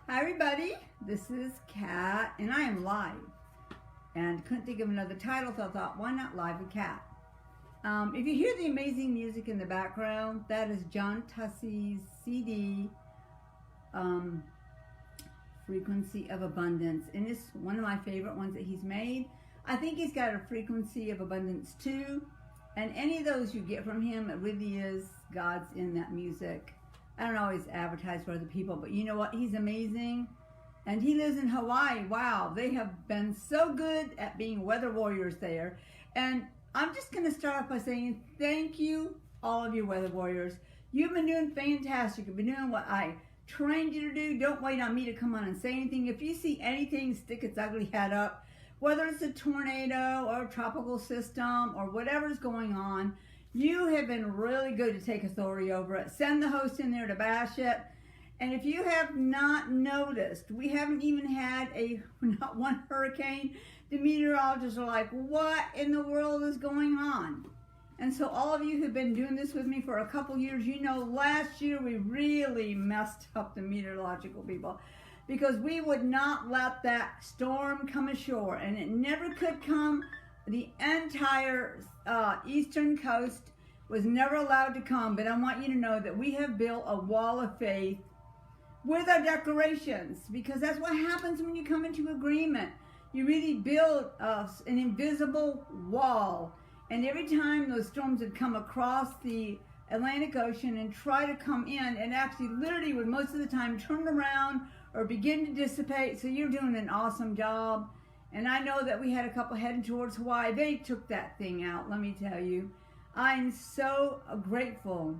Hi everybody, this is Kat and I am live, and couldn't think of another title, so I thought why not Live with Kat. If you hear the amazing music in the background, that is John Tussey's CD, Frequency of Abundance, and it's one of my favorite ones that he's made. I think he's got a Frequency of Abundance too, and any of those you get from him, it really is God's in that music. I don't always advertise for other people, but you know what? He's amazing. And he lives in Hawaii. Wow, they have been so good at being weather warriors there. And I'm just going to start off by saying thank you, all of you weather warriors. You've been doing fantastic. You've been doing what I trained you to do. Don't wait on me to come on and say anything. If you see anything stick its ugly head up, whether it's a tornado or a tropical system or whatever's going on, you have been really good to take authority over it. Send the host in there to bash it. And if you have not noticed, we haven't even had not one hurricane. The meteorologists are like, what in the world is going on? And so all of you who've been doing this with me for a couple years, you know last year we really messed up the meteorological people because we would not let that storm come ashore, and it never could come. The entire eastern coast was never allowed to come, but I want you to know that we have built a wall of faith with our declarations, because that's what happens when you come into agreement. You really build an invisible wall, and every time those storms would come across the Atlantic Ocean and try to come in, and actually literally would most of the time turn around or begin to dissipate. So you're doing an awesome job. And I know that we had a couple heading towards Hawaii. They took that thing out, let me tell you. I'm so grateful.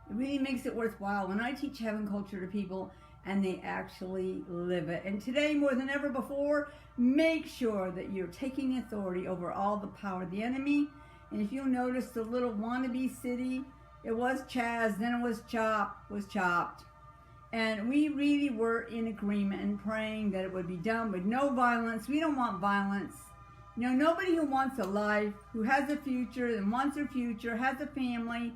It really makes it worthwhile when I teach heaven culture to people and they actually live it. And today, more than ever before, make sure that you're taking authority over all the power of the enemy. And if you'll notice the little wannabe city, it was Chaz, then it was chopped. And we really were in agreement and praying that it would be done with no violence. We don't want violence. You know, nobody who wants a life, who has a future and wants a future, has a family,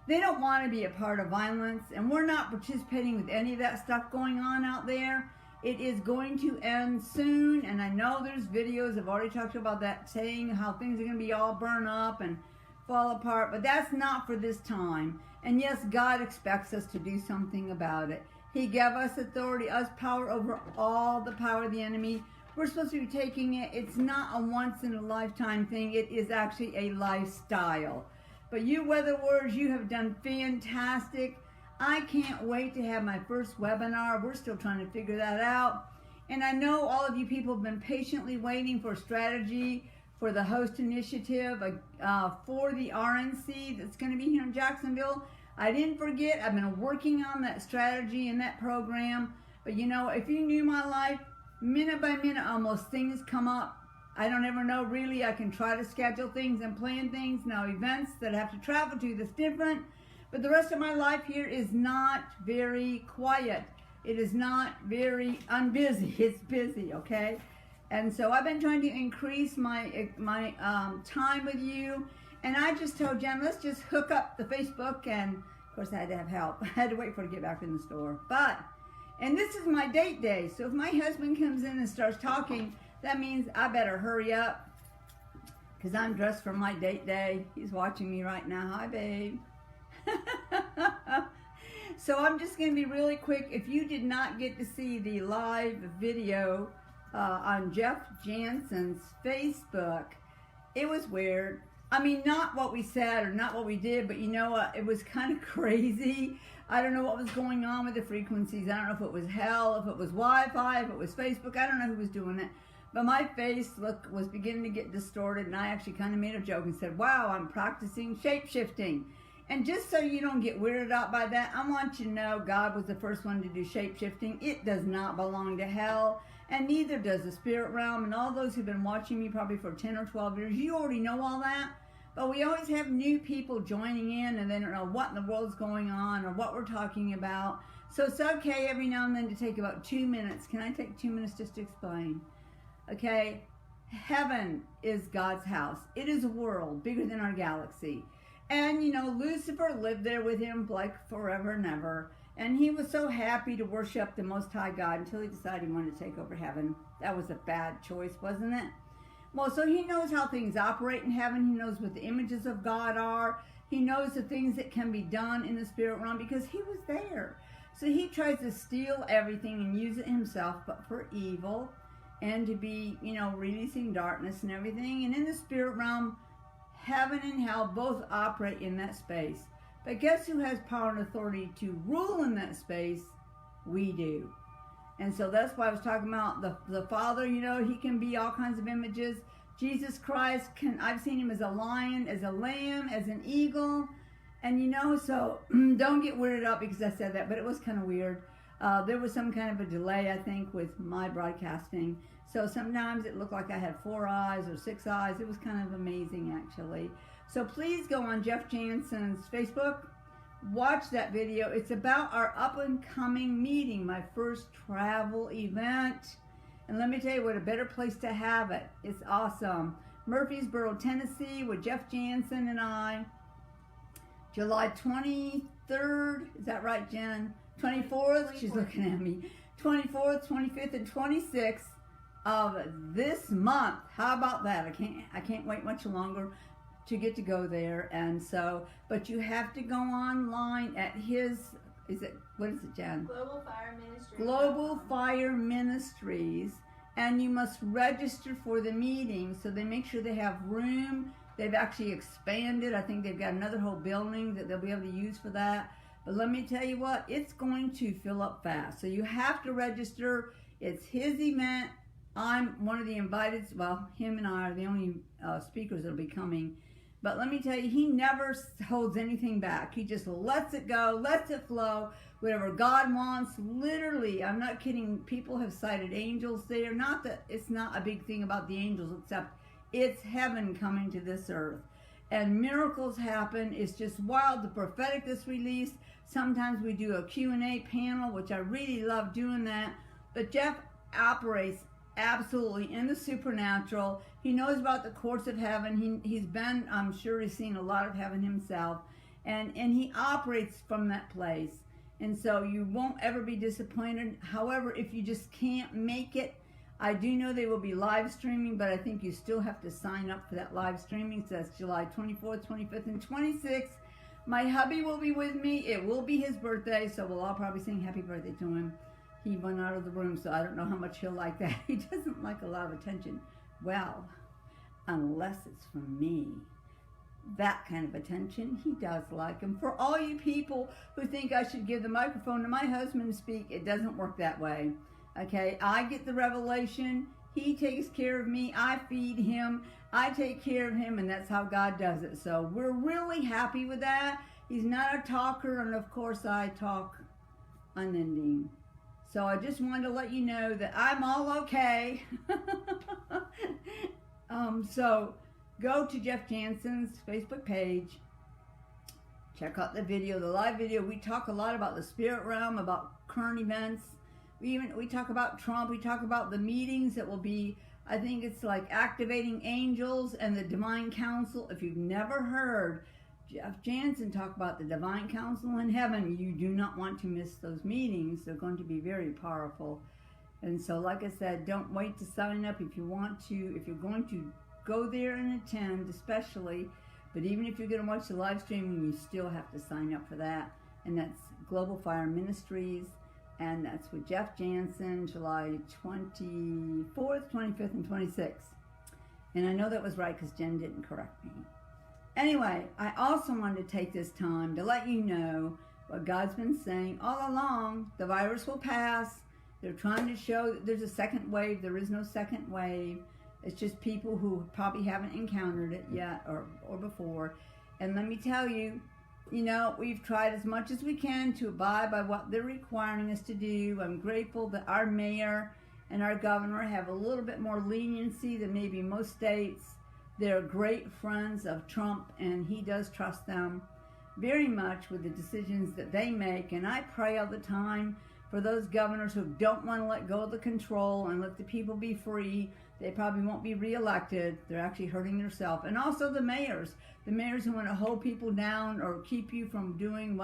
they don't want to be a part of violence. And we're not participating with any of that stuff going on out there. It is going to end soon. And I know there's videos, I've already talked about that, saying how things are going to be all burned up and fall apart. But that's not for this time. And yes, God expects us to do something about it. He gave us authority, us power over all the power of the enemy. We're supposed to be taking it. It's not a once-in-a-lifetime thing. It is actually a lifestyle. But you weather warriors, you have done fantastic. I can't wait to have my first webinar. We're still trying to figure that out. And I know all of you people have been patiently waiting for strategy for the host initiative for the RNC that's going to be here in Jacksonville. I didn't forget. I've been working on that strategy and that program. But you know, if you knew my life, minute by minute almost, things come up. I don't ever know really. I can try to schedule things and plan things. Now events that I have to travel to, that's different. But the rest of my life here is not very quiet. It is not very unbusy. It's busy, okay? And so I've been trying to increase my time with you. And I just told Jen, let's just hook up the Facebook, and of course I had to have help. I had to wait for her to get back in the store. And this is my date day, so if my husband comes in and starts talking, that means I better hurry up, because I'm dressed for my date day. He's watching me right now. Hi, babe. So I'm just going to be really quick. If you did not get to see the live video on Jeff Jansen's Facebook, it was weird. I mean, not what we said or not what we did, but you know what? It was kind of crazy. I don't know what was going on with the frequencies. I don't know if it was hell, if it was Wi-Fi, if it was Facebook. I don't know who was doing it. But my face was beginning to get distorted, and I actually kind of made a joke and said, wow, I'm practicing shape-shifting. And just so you don't get weirded out by that, I want you to know God was the first one to do shape-shifting. It does not belong to hell, and neither does the spirit realm. And all those who've been watching me probably for 10 or 12 years, you already know all that. But we always have new people joining in, and they don't know what in the world's going on or what we're talking about. So it's okay every now and then to take about 2 minutes. Can I take 2 minutes just to explain? Okay, heaven is God's house. It is a world bigger than our galaxy. And, you know, Lucifer lived there with him like forever and ever. And he was so happy to worship the Most High God until he decided he wanted to take over heaven. That was a bad choice, wasn't it? Well, so he knows how things operate in heaven. He knows what the images of God are. He knows the things that can be done in the spirit realm because he was there. So he tries to steal everything and use it himself, but for evil and to be, releasing darkness and everything. And in the spirit realm, heaven and hell both operate in that space. But guess who has power and authority to rule in that space? We do. And so that's why I was talking about the Father, he can be all kinds of images. Jesus Christ, I've seen him as a lion, as a lamb, as an eagle. And so don't get weirded out because I said that, but it was kind of weird. There was some kind of a delay, I think, with my broadcasting. So sometimes it looked like I had 4 eyes or 6 eyes. It was kind of amazing, actually. So please go on Jeff Jansen's Facebook. Watch that video. It's about our up-and-coming meeting, my first travel event. And let me tell you what, a better place to have it. It's awesome. Murfreesboro, Tennessee, with Jeff Jansen and I. July 23rd. Is that right, Jen? 24th? She's looking at me. 24th, 25th, and 26th of this month. How about that? I can't wait much longer to get to go there. And so, but you have to go online at what is it, Jen? Global Fire Ministries. Global Fire Ministries. And you must register for the meeting, so they make sure they have room. They've actually expanded. I think they've got another whole building that they'll be able to use for that. But let me tell you what, it's going to fill up fast. So you have to register. It's his event. I'm one of the invited, well, him and I are the only speakers that'll be coming. But let me tell you, he never holds anything back. He just lets it go, lets it flow, whatever God wants. Literally, I'm not kidding. People have cited angels there. Not that it's not a big thing about the angels, except it's heaven coming to this earth. And miracles happen. It's just wild. The prophetic that's released. Sometimes we do a Q&A panel, which I really love doing that. But Jeff operates absolutely in the supernatural. He knows about the courts of heaven. He's been, I'm sure he's seen a lot of heaven himself. And he operates from that place. And so you won't ever be disappointed. However, if you just can't make it, I do know they will be live streaming, but I think you still have to sign up for that live streaming. So that's July 24th, 25th, and 26th. My hubby will be with me. It will be his birthday, so we'll all probably sing happy birthday to him. He went out of the room, so I don't know how much he'll like that. He doesn't like a lot of attention. Well, unless it's from me. That kind of attention, he does like him. For all you people who think I should give the microphone to my husband to speak, it doesn't work that way. Okay, I get the revelation. He takes care of me. I feed him. I take care of him, and that's how God does it. So we're really happy with that. He's not a talker, and of course I talk unending. So I just wanted to let you know that I'm all okay. So go to Jeff Jansen's Facebook page. Check out the video, the live video. We talk a lot about the spirit realm, about current events. We talk about Trump. We talk about the meetings that will be, I think it's like activating angels and the divine council. If you've never heard Jeff Jansen talk about the divine council in heaven, you do not want to miss those meetings. They're going to be very powerful. And so, like I said, don't wait to sign up if you want to, if you're going to go there and attend, especially. But even if you're going to watch the live streaming, you still have to sign up for that. And that's Global Fire Ministries. And that's with Jeff Jansen, July 24th, 25th, and 26th. And I know that was right because Jen didn't correct me. Anyway, I also wanted to take this time to let you know what God's been saying all along. The virus will pass. They're trying to show that there's a second wave. There is no second wave. It's just people who probably haven't encountered it yet or before. And let me tell you, we've tried as much as we can to abide by what they're requiring us to do. I'm grateful that our mayor and our governor have a little bit more leniency than maybe most states. They're great friends of Trump, and he does trust them very much with the decisions that they make. And I pray all the time for those governors who don't want to let go of the control and let the people be free. They probably won't be reelected. They're actually hurting themselves. And also the mayors who want to hold people down or keep you from doing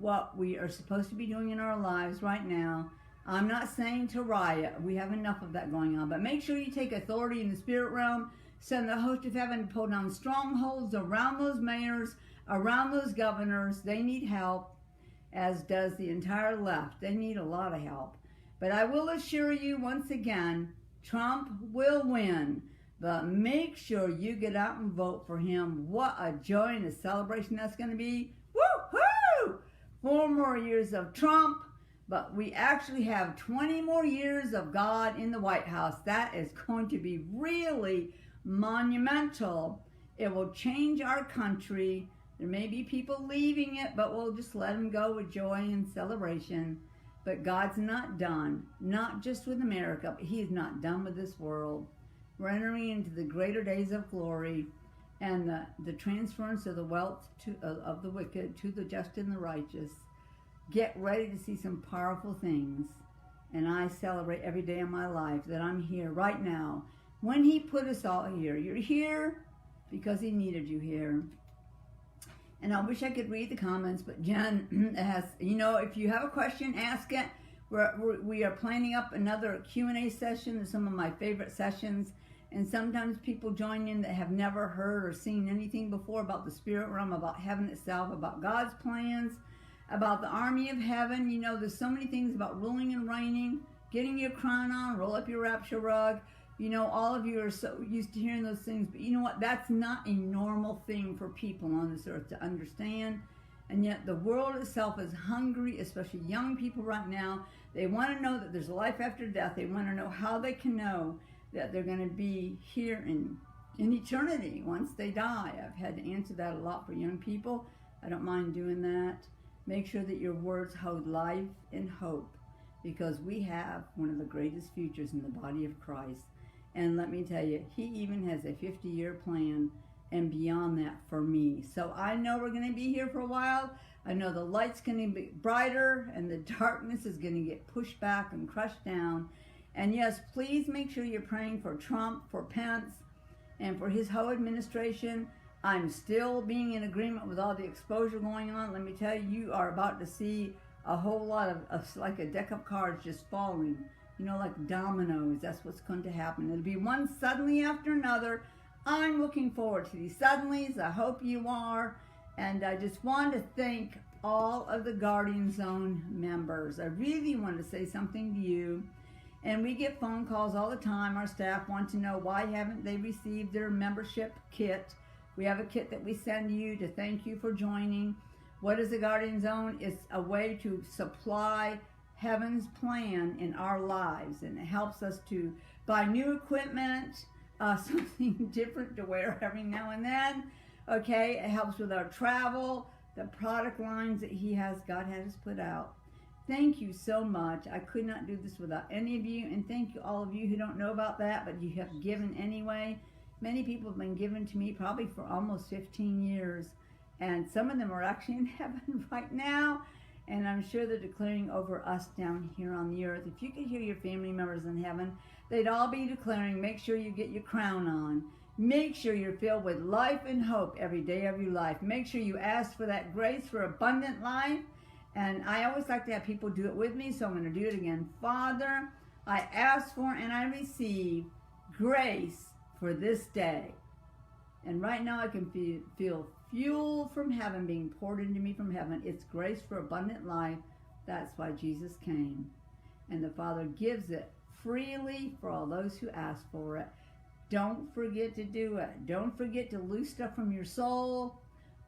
what we are supposed to be doing in our lives right now. I'm not saying to riot. We have enough of that going on. But make sure you take authority in the spirit realm. Send the host of heaven to pull down strongholds around those mayors, around those governors. They need help, as does the entire left. They need a lot of help. But I will assure you once again, Trump will win. But make sure you get out and vote for him. What a joy and a celebration that's going to be. Woo-hoo! 4 more years of Trump. But we actually have 20 more years of God in the White House. That is going to be really monumental. It will change our country. There may be people leaving it, but we'll just let them go with joy and celebration. But God's not done. Not just with America, but He's not done with this world. We're entering into the greater days of glory and the transference of the wealth of the wicked to the just and the righteous. Get ready to see some powerful things. And I celebrate every day of my life that I'm here right now. When He put us all here, you're here because He needed you here. And I wish I could read the comments, but Jen has, if you have a question, ask it. We are planning up another Q&A session. They're some of my favorite sessions. And sometimes people join in that have never heard or seen anything before about the spirit realm, about heaven itself, about God's plans, about the army of heaven. There's so many things about ruling and reigning, getting your crown on, roll up your rapture rug. All of you are so used to hearing those things, but you know what? That's not a normal thing for people on this earth to understand. And yet the world itself is hungry, especially young people right now. They want to know that there's a life after death. They want to know how they can know that they're going to be here in eternity once they die. I've had to answer that a lot for young people. I don't mind doing that. Make sure that your words hold life and hope, because we have one of the greatest futures in the body of Christ. And let me tell you, He even has a 50-year plan and beyond that for me. So I know we're going to be here for a while. I know the light's going to be brighter and the darkness is going to get pushed back and crushed down. And yes, please make sure you're praying for Trump, for Pence, and for his whole administration. I'm still being in agreement with all the exposure going on. Let me tell you, you are about to see a whole lot of like a deck of cards just falling. Like dominoes. That's what's going to happen. It'll be one suddenly after another. I'm looking forward to these suddenlies. I hope you are. And I just want to thank all of the Guardian Zone members. I really want to say something to you. And we get phone calls all the time. Our staff want to know why haven't they received their membership kit. We have a kit that we send you to thank you for joining. What is the Guardian Zone? It's a way to supply Heaven's plan in our lives, and it helps us to buy new equipment, something different to wear every now and then. Okay, it helps with our travel, the product lines that God has put out. Thank you so much. I could not do this without any of you, and thank you all of you who don't know about that, but you have given anyway. Many people have been given to me probably for almost 15 years, and some of them are actually in heaven right now. And I'm sure they're declaring over us down here on the earth. If you could hear your family members in heaven, they'd all be declaring, make sure you get your crown on. Make sure you're filled with life and hope every day of your life. Make sure you ask for that grace for abundant life. And I always like to have people do it with me, so I'm going to do it again. Father, I ask for and I receive grace for this day. And right now I can feel fuel from heaven being poured into me from heaven. It's grace for abundant life. That's why Jesus came. And the Father gives it freely for all those who ask for it. Don't forget to do it. Don't forget to loose stuff from your soul.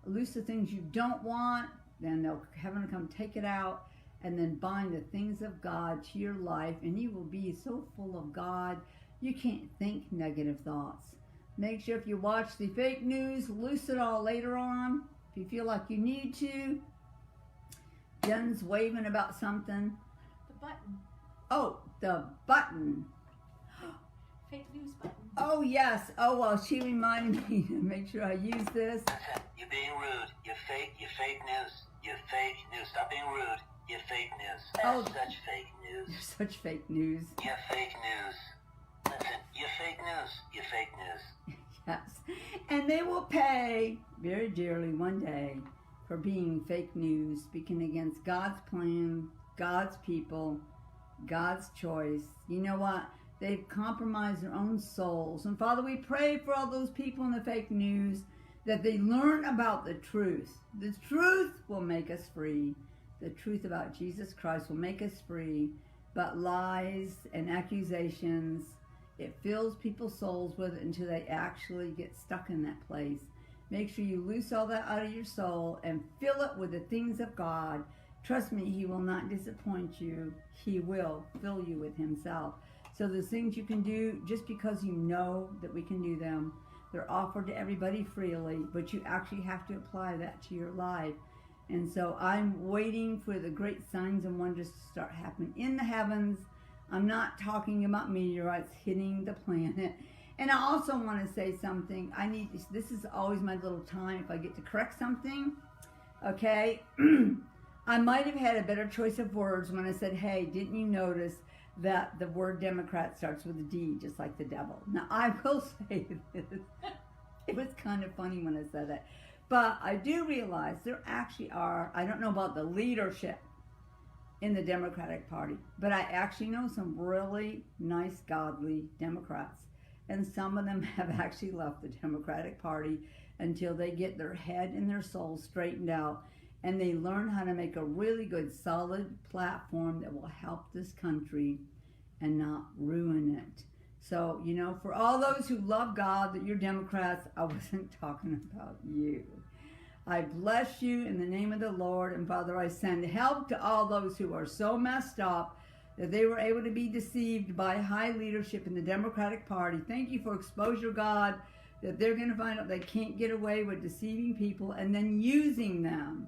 Loose the things you don't want. Then heaven will come take it out. And then bind the things of God to your life. And you will be so full of God, you can't think negative thoughts. Make sure if you watch the fake news, loose it all later on. If you feel like you need to. Jen's waving about something. The button. Oh, the button. Fake news button. Oh, yes. Oh, well, she reminded me to make sure I use this. You're being rude. You're fake news. You're fake news. Stop being rude. You're fake news. That's such fake news. You're such fake news. You're fake news. Listen, you're fake news. You're fake news. Yes. And they will pay very dearly one day for being fake news, speaking against God's plan, God's people, God's choice. You know what? They've compromised their own souls. And Father, we pray for all those people in the fake news that they learn about the truth. The truth will make us free. The truth about Jesus Christ will make us free. But lies and accusations, it fills people's souls with it until they actually get stuck in that place. Make sure you loose all that out of your soul and fill it with the things of God. Trust me, He will not disappoint you. He will fill you with Himself. So there's things you can do just because you know that we can do them. They're offered to everybody freely, but you actually have to apply that to your life. And so I'm waiting for the great signs and wonders to start happening in the heavens. I'm not talking about meteorites hitting the planet. And I also want to say something. This is always my little time if I get to correct something. Okay? I might have had a better choice of words when I said, hey, didn't you notice that the word Democrat starts with a D, just like the devil? Now, I will say this. It was kind of funny when I said that. But I do realize there actually are, I don't know about the leadership in the Democratic Party, but I actually know some really nice, godly Democrats. And some of them have actually left the Democratic Party until they get their head and their soul straightened out and they learn how to make a really good, solid platform that will help this country and not ruin it. So, you know, for all those who love God, that you're Democrats, I wasn't talking about you. I bless you in the name of the Lord. And Father, I send help to all those who are so messed up that they were able to be deceived by high leadership in the Democratic Party. Thank you for exposure, God, that they're going to find out they can't get away with deceiving people and then using them.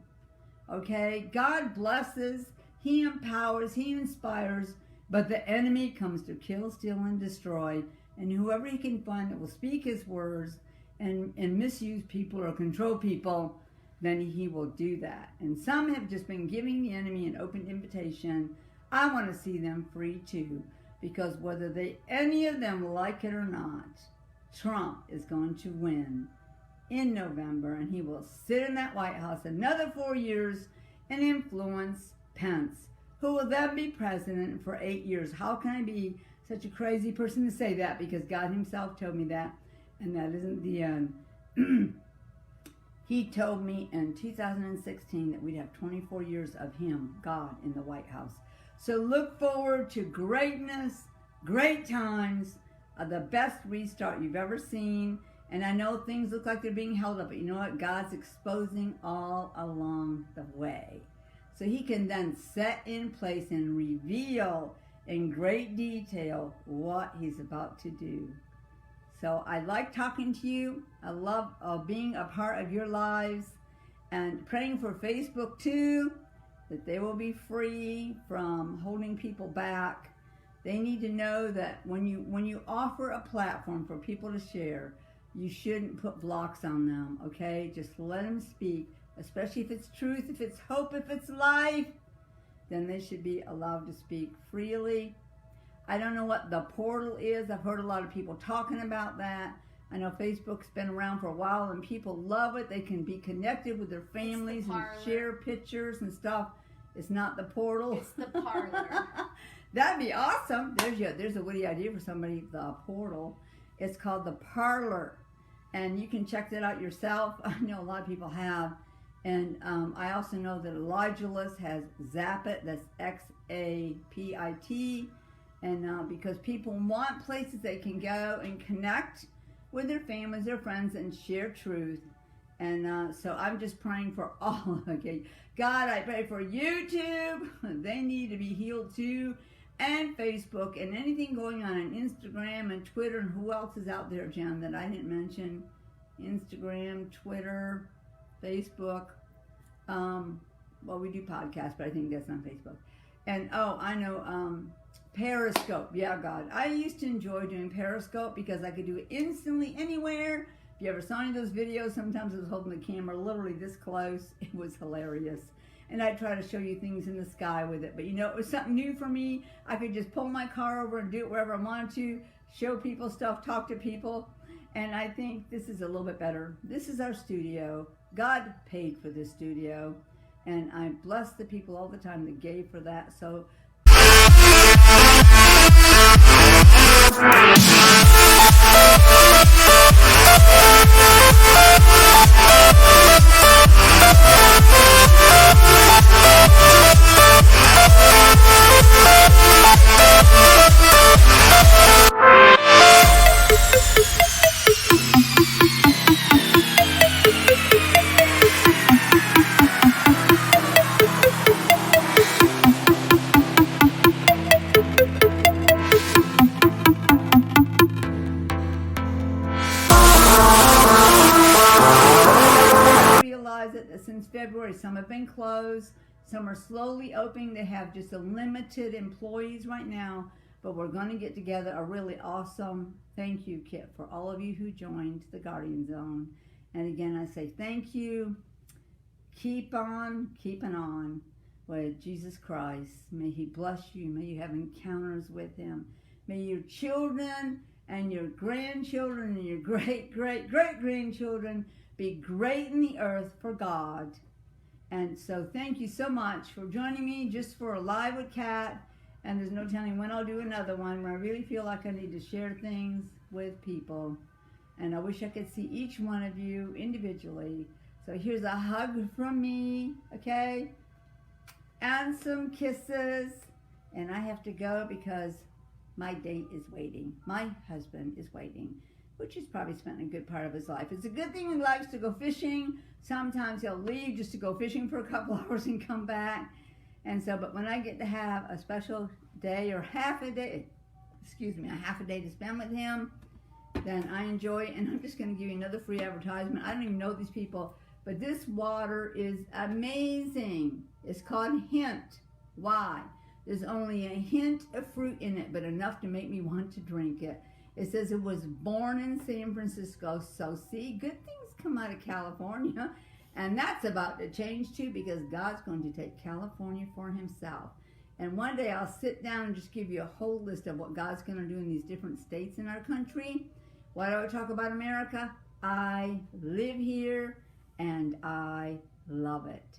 Okay? God blesses, He empowers, He inspires, but the enemy comes to kill, steal, and destroy. And whoever he can find that will speak His words and misuse people or control people, then he will do that. And some have just been giving the enemy an open invitation. I want to see them free too, because whether any of them like it or not, Trump is going to win in November, and he will sit in that White House another 4 years and influence Pence, who will then be president for 8 years. How can I be such a crazy person to say that? Because God Himself told me that, and that isn't the end. He told me in 2016 that we'd have 24 years of Him, God, in the White House. So look forward to greatness, great times, the best restart you've ever seen. And I know things look like they're being held up, but you know what? God's exposing all along the way. So He can then set in place and reveal in great detail what He's about to do. So I like talking to you. I love being a part of your lives and praying for Facebook too, that they will be free from holding people back. They need to know that when you offer a platform for people to share, you shouldn't put blocks on them, okay? Just let them speak, especially if it's truth, if it's hope, if it's life, then they should be allowed to speak freely. I don't know what the portal is. I've heard a lot of people talking about that. I know Facebook's been around for a while and people love it. They can be connected with their families and share pictures and stuff. It's not the portal. It's the parlor. That'd be awesome. There's a witty idea for somebody, the portal. It's called the parlor. And you can check that out yourself. I know a lot of people have. And I also know that Elijah List has Zapit. That's Xapit. And because people want places they can go and connect with their families, their friends, and share truth. And so I'm just praying for all. Okay, God, I pray for YouTube. They need to be healed too. And Facebook and anything going on Instagram and Twitter. And who else is out there, Jen, that I didn't mention? Instagram, Twitter, Facebook. Well, we do podcasts, but I think that's on Facebook. And I know Periscope. Yeah, God. I used to enjoy doing Periscope because I could do it instantly anywhere. If you ever saw any of those videos, sometimes I was holding the camera literally this close. It was hilarious. And I'd try to show you things in the sky with it. But you know, it was something new for me. I could just pull my car over and do it wherever I wanted to, show people stuff, talk to people. And I think this is a little bit better. This is our studio. God paid for this studio, and I bless the people all the time that gave for that. So since February, some have been closed, some are slowly opening. They have just a limited employees right now, but we're going to get together a really awesome thank you kit for all of you who joined the Guardian Zone. And again, I say thank you. Keep on keeping on with Jesus Christ. May he bless you. May you have encounters with him. May your children and your grandchildren and your great-great-great-grandchildren be great in the earth for God. And so thank you so much for joining me just for a Live with Kat. And there's no telling when I'll do another one where I really feel like I need to share things with people. And I wish I could see each one of you individually. So here's a hug from me, okay? And some kisses. And I have to go because my date is waiting. My husband is waiting, which he's probably spent a good part of his life. It's a good thing he likes to go fishing. Sometimes he'll leave just to go fishing for a couple hours and come back. And so, but when I get to have a special day or half a day to spend with him, then I enjoy it. And I'm just going to give you another free advertisement. I don't even know these people, but this water is amazing. It's called Hint. Why? There's only a hint of fruit in it, but enough to make me want to drink it. It says it was born in San Francisco. So see, good things come out of California. And that's about to change too, because God's going to take California for himself. And one day I'll sit down and just give you a whole list of what God's going to do in these different states in our country. Why do I talk about America? I live here and I love it.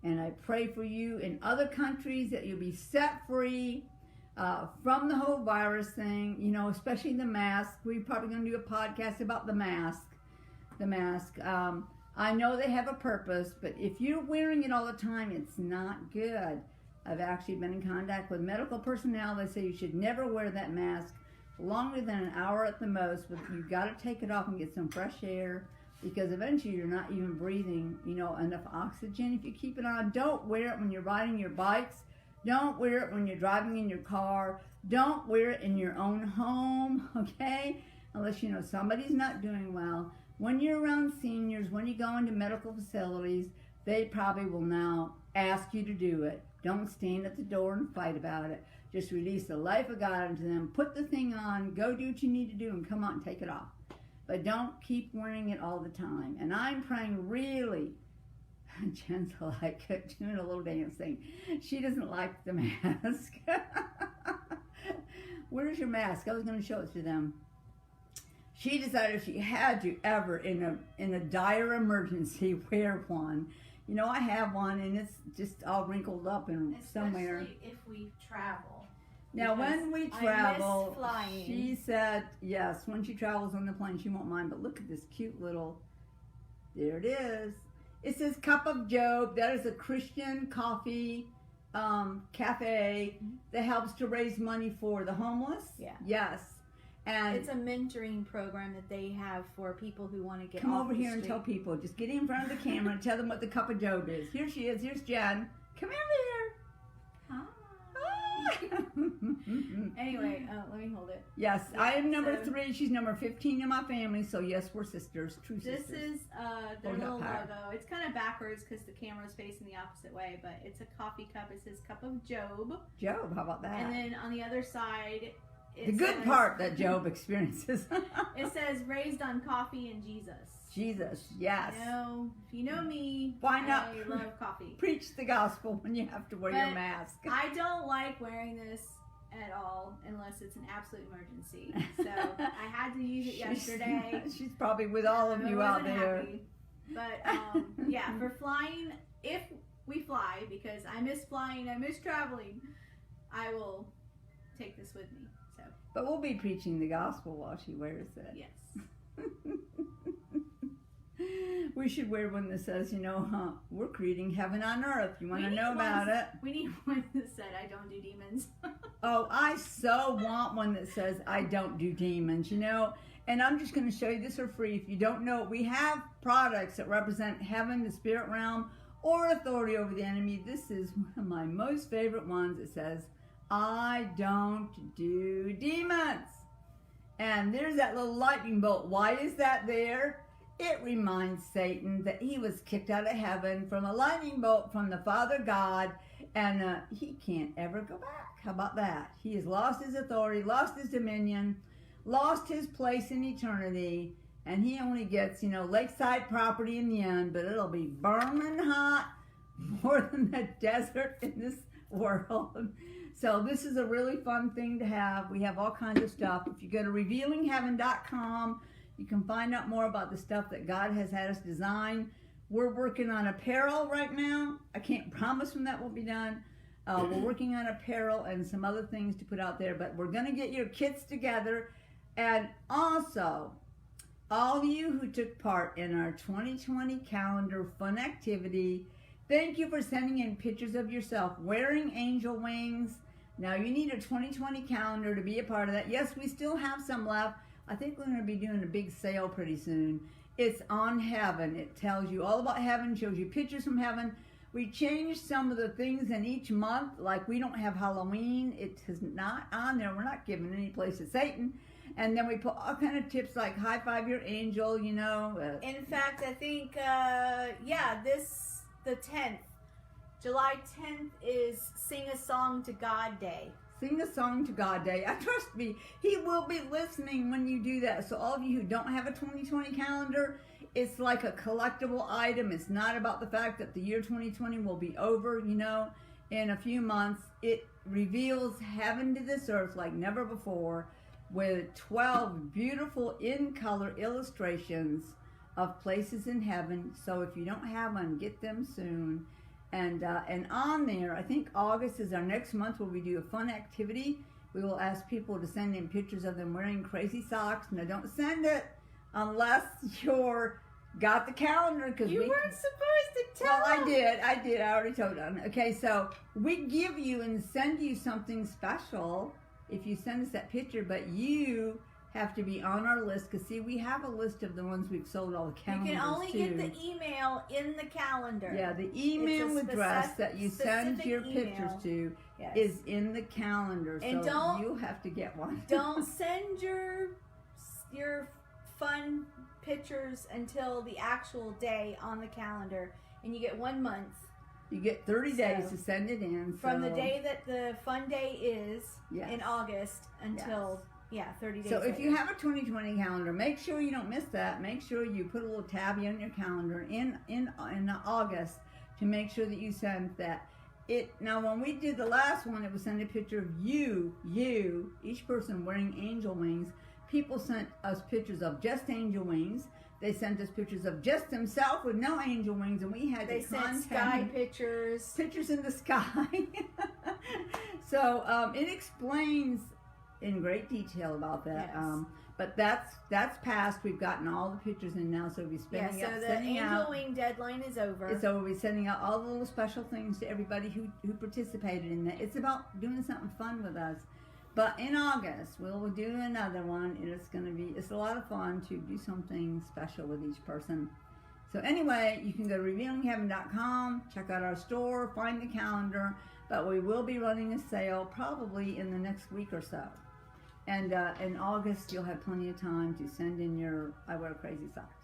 And I pray for you in other countries that you'll be set free from the whole virus thing, you know, especially the mask. We're probably going to do a podcast about the mask. I know they have a purpose, but if you're wearing it all the time, it's not good. I've actually been in contact with medical personnel. They say you should never wear that mask longer than an hour at the most, but you've got to take it off and get some fresh air, because eventually you're not even breathing, you know, enough oxygen if you keep it on. Don't wear it when you're riding your bikes. Don't wear it when you're driving in your car. Don't wear it in your own home, okay? Unless you know somebody's not doing well. When you're around seniors, when you go into medical facilities, they probably will now ask you to do it. Don't stand at the door and fight about it. Just release the life of God into them. Put the thing on. Go do what you need to do and come out and take it off. But don't keep wearing it all the time. And I'm praying really, Jen's like doing a little dance thing. She doesn't like the mask. Where's your mask? I was going to show it to them. She decided if she had to ever, in a dire emergency, wear one. You know, I have one, and it's just all wrinkled up and somewhere. Especially if we travel. Now, when we travel, I miss flying. She said, yes, when she travels on the plane, she won't mind. But look at this cute little, there it is. It says Cup of Job. That is a Christian coffee cafe that helps to raise money for the homeless. Yeah. Yes. And it's a mentoring program that they have for people who want to get come off over the here and street. tell people. Just get in front of the camera and tell them what the Cup of Job is. Here she is. Here's Jen. Come over here. Hi. Ah. Anyway, let me hold it. Yes, I am number 3. She's number 15 in my family. So yes, we're sisters, true sisters. This is their Hold little up higher. logo. It's kind of backwards because the camera's facing the opposite way, but it's a coffee cup. It says Cup of Job. Job, how about that? And then on the other side, the good part that Job experiences. It says raised on coffee and Jesus. Jesus, yes. You know, if you know me, Why not I love coffee. preach the gospel when you have to wear your But mask? I don't like wearing this at all unless it's an absolute emergency. So I had to use it yesterday. She's probably with all of I you out wasn't there. happy. But yeah, for flying, if we fly, because I miss flying, I miss traveling, I will take this with me. So. But we'll be preaching the gospel while she wears it. Yes. We should wear one that says, we're creating heaven on earth. You want to know about it? We need one that said, I don't do demons. Oh, I so want one that says, I don't do demons, And I'm just going to show you this for free. If you don't know, we have products that represent heaven, the spirit realm, or authority over the enemy. This is one of my most favorite ones. It says, I don't do demons. And there's that little lightning bolt. Why is that there? It reminds Satan that he was kicked out of heaven from a lightning bolt from the Father God, and he can't ever go back. How about that? He has lost his authority, lost his dominion, lost his place in eternity, and he only gets, lakeside property in the end, but it'll be burning hot more than the desert in this world. So this is a really fun thing to have. We have all kinds of stuff. If you go to revealingheaven.com, you can find out more about the stuff that God has had us design. We're working on apparel right now. I can't promise when that will be done. We're working on apparel and some other things to put out there, but we're going to get your kits together. And also, all of you who took part in our 2020 calendar fun activity, thank you for sending in pictures of yourself wearing angel wings. Now, you need a 2020 calendar to be a part of that. Yes, we still have some left. I think we're going to be doing a big sale pretty soon. It's on heaven. It tells you all about heaven, shows you pictures from heaven. We changed some of the things in each month, like we don't have Halloween. It is not on there. We're not giving any place to Satan. And then we put all kind of tips like high five your angel, In fact, I think, the 10th, July 10th is Sing a Song to God Day. Sing a Song to God Day. Trust me, he will be listening when you do that. So all of you who don't have a 2020 calendar, it's like a collectible item. It's not about the fact that the year 2020 will be over, in a few months. It reveals heaven to this earth like never before, with 12 beautiful in-color illustrations of places in heaven. So if you don't have one, get them soon. And on there, I think August is our next month where we do a fun activity. We will ask people to send in pictures of them wearing crazy socks. Now, don't send it unless you're got the calendar. Because you weren't supposed to tell Well, I did. I already told them. Okay, so we give you and send you something special if you send us that picture, but you have to be on our list, because see, we have a list of the ones we've sold all the calendars to. You can only get the email in the calendar. Yeah, the email address that you send your pictures to is in the calendar, and so you'll have to get one. Don't send your fun pictures until the actual day on the calendar, and you get 1 month. You get 30 days to send it in. From the day that the fun day is in August until... Yes. Yeah, 30 days. So if you have a 2020 calendar, make sure you don't miss that. Make sure you put a little tabby on your calendar in August to make sure that you send that. Now, when we did the last one, it was send a picture of you, each person wearing angel wings. People sent us pictures of just angel wings. They sent us pictures of just themselves with no angel wings, and we had they sent sky pictures in the sky. So it explains in great detail about that. Yes. But that's past. We've gotten all the pictures in now, so we'll be sending out. So the angel wing deadline is over. It's over. We're sending out all the little special things to everybody who participated in that. It's about doing something fun with us. But in August, we'll do another one, and it's a lot of fun to do something special with each person. So anyway, you can go to revealingheaven.com, check out our store, find the calendar, but we will be running a sale probably in the next week or so. And in August, you'll have plenty of time to send in your I wear crazy socks.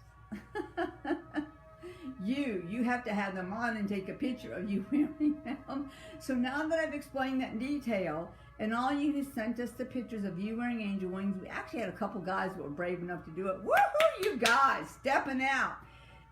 You have to have them on and take a picture of you wearing them. So now that I've explained that in detail, and all you who sent us the pictures of you wearing angel wings, we actually had a couple guys that were brave enough to do it. Woohoo, you guys, stepping out.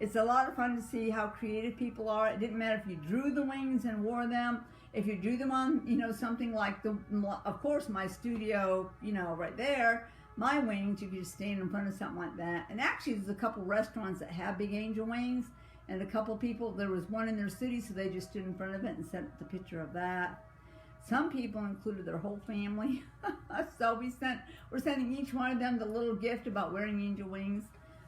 It's a lot of fun to see how creative people are. It didn't matter if you drew the wings and wore them, if you drew them on, something like of course, my studio, right there. my wings, you can just stand in front of something like that. And actually, there's a couple restaurants that have big angel wings, and a couple people, there was one in their city, so they just stood in front of it and sent the picture of that. Some people included their whole family. So we're sending each one of them the little gift about wearing angel wings.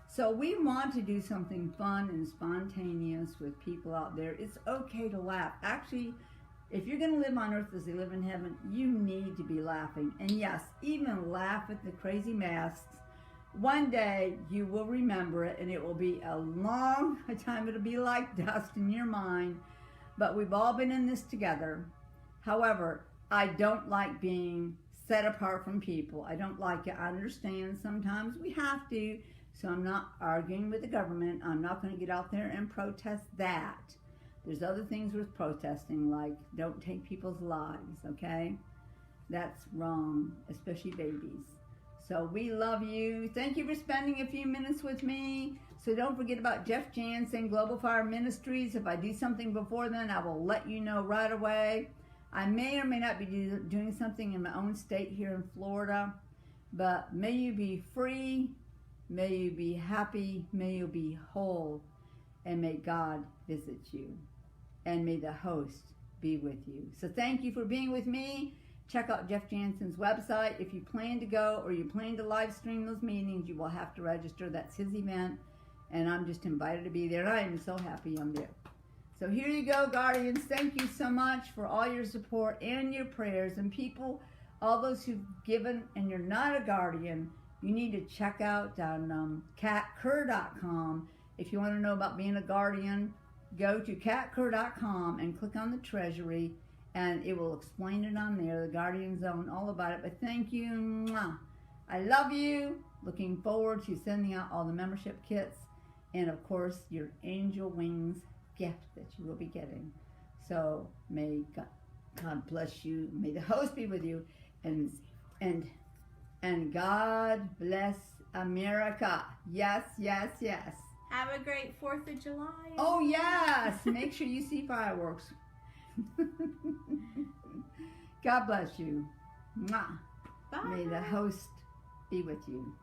So we want to do something fun and spontaneous with people out there. It's okay to laugh. Actually, if you're going to live on earth as they live in heaven, you need to be laughing. And yes, even laugh at the crazy masks. One day you will remember it, and it will be a long time. It'll be like dust in your mind. But we've all been in this together. However, I don't like being set apart from people. I don't like it. I understand sometimes we have to. So I'm not arguing with the government. I'm not going to get out there and protest that. There's other things with protesting, like don't take people's lives, okay? That's wrong, especially babies. So we love you. Thank you for spending a few minutes with me. So don't forget about Jeff Jansen, Global Fire Ministries. If I do something before then, I will let you know right away. I may or may not be doing something in my own state here in Florida, but may you be free, may you be happy, may you be whole, and may God visit you, and may the host be with you. So thank you for being with me. Check out Jeff Jansen's website. If you plan to go or you plan to live stream those meetings, you will have to register. That's his event, and I'm just invited to be there, and I am so happy I'm there. So here you go, Guardians. Thank you so much for all your support and your prayers. And people, all those who've given and you're not a Guardian, you need to check out on Kerr.com. If you want to know about being a Guardian, go to Kerr.com and click on the Treasury, and it will explain it on there, the Guardian Zone, all about it. But thank you. Mwah. I love you. Looking forward to sending out all the membership kits and, of course, your angel wings gift that you will be getting. So may God bless you. May the host be with you, and God bless America. Yes, yes, yes. Have a great 4th of July. Oh yes, make sure you see fireworks. God bless you. Mwah. Bye. May the host be with you.